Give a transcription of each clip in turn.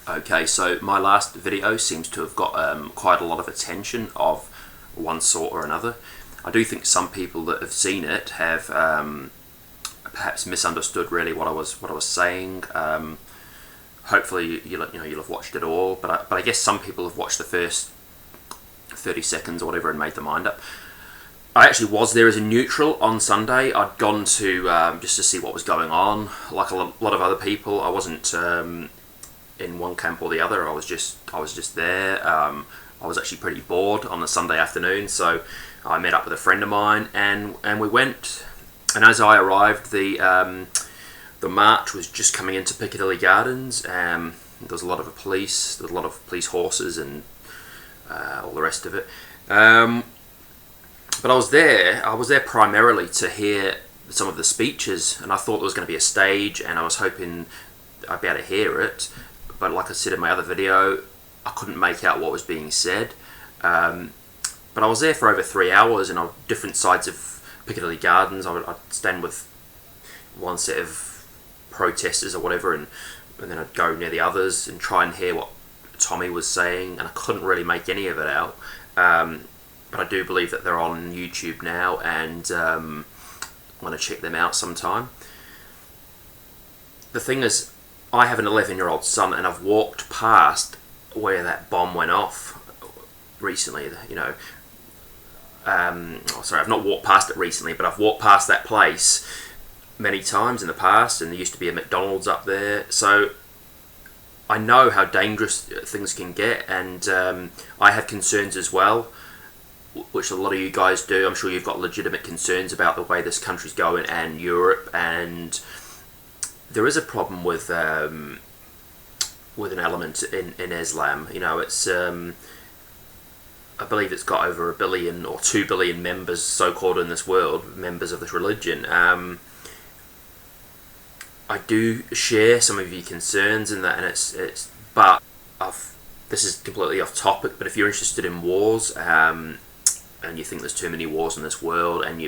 Okay, so my last video seems to have got quite a lot of attention of one sort or another. I do think some people that have seen it have perhaps misunderstood really what I was saying. Hopefully you'll have watched it all, but I guess some people have watched the first 30 seconds or whatever and made their mind up. I actually was there as a neutral on Sunday. I'd gone to just to see what was going on. Like a lot of other people, I wasn't in one camp or the other. I was just there. I was actually pretty bored on a Sunday afternoon, so I met up with a friend of mine and we went. And as I arrived, the march was just coming into Piccadilly Gardens. There was a lot of police. There was a lot of police horses and all the rest of it. But I was there primarily to hear some of the speeches, and I thought there was going to be a stage, and I was hoping I'd be able to hear it. But like I said in my other video, I couldn't make out what was being said. But I was there for over 3 hours, and on different sides of Piccadilly Gardens. I'd stand with one set of protesters or whatever, and then I'd go near the others and try and hear what Tommy was saying, and I couldn't really make any of it out. But I do believe that they're on YouTube now, and I want to check them out sometime. The thing is, I have an 11-year-old son, and I've walked past where that bomb went off recently. I've not walked past it recently, but I've walked past that place many times in the past, and there used to be a McDonald's up there. So I know how dangerous things can get, and I have concerns as well, which a lot of you guys do. I'm sure you've got legitimate concerns about the way this country's going and Europe, and there is a problem with an element in Islam. It's I believe it's got over 1 billion or 2 billion members, so-called, in this world, members of this religion. I do share some of your concerns in that, and this is completely off topic, but if you're interested in wars, and you think there's too many wars in this world, and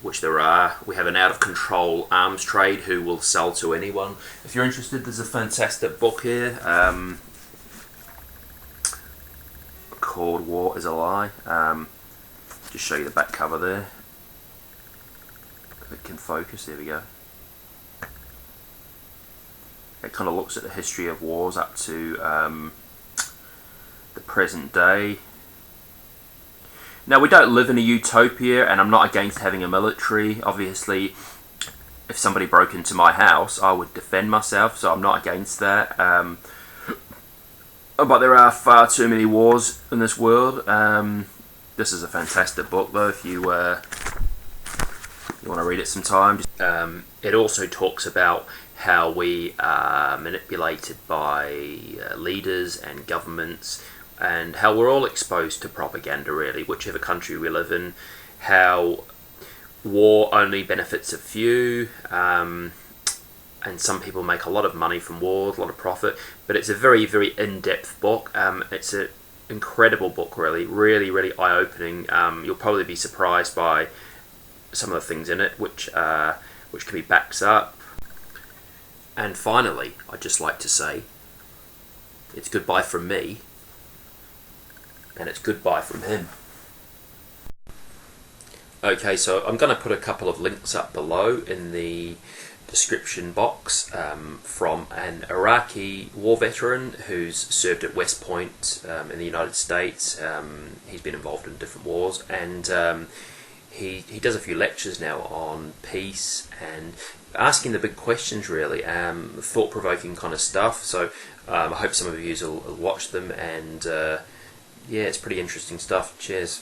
which there are, we have an out-of-control arms trade who will sell to anyone. If you're interested, there's a fantastic book here called War is a Lie. Just show you the back cover there. If it can focus, there we go. It kind of looks at the history of wars up to the present day. Now, we don't live in a utopia, and I'm not against having a military. Obviously, if somebody broke into my house, I would defend myself, so I'm not against that. But there are far too many wars in this world. This is a fantastic book, though, if you want to read it sometime. It also talks about how we are manipulated by leaders and governments, and how we're all exposed to propaganda, really, whichever country we live in, how war only benefits a few, and some people make a lot of money from wars, a lot of profit, but it's a very, very in-depth book. It's an incredible book, really, really, really eye-opening. You'll probably be surprised by some of the things in it, which can be backed up. And finally, I'd just like to say, it's goodbye from me, and it's goodbye from him. Okay, so I'm going to put a couple of links up below in the description box from an Iraqi war veteran who's served at West Point in the United States. He's been involved in different wars, and he does a few lectures now on peace and asking the big questions, really, thought-provoking kind of stuff. So I hope some of you will watch them, and yeah, it's pretty interesting stuff. Cheers.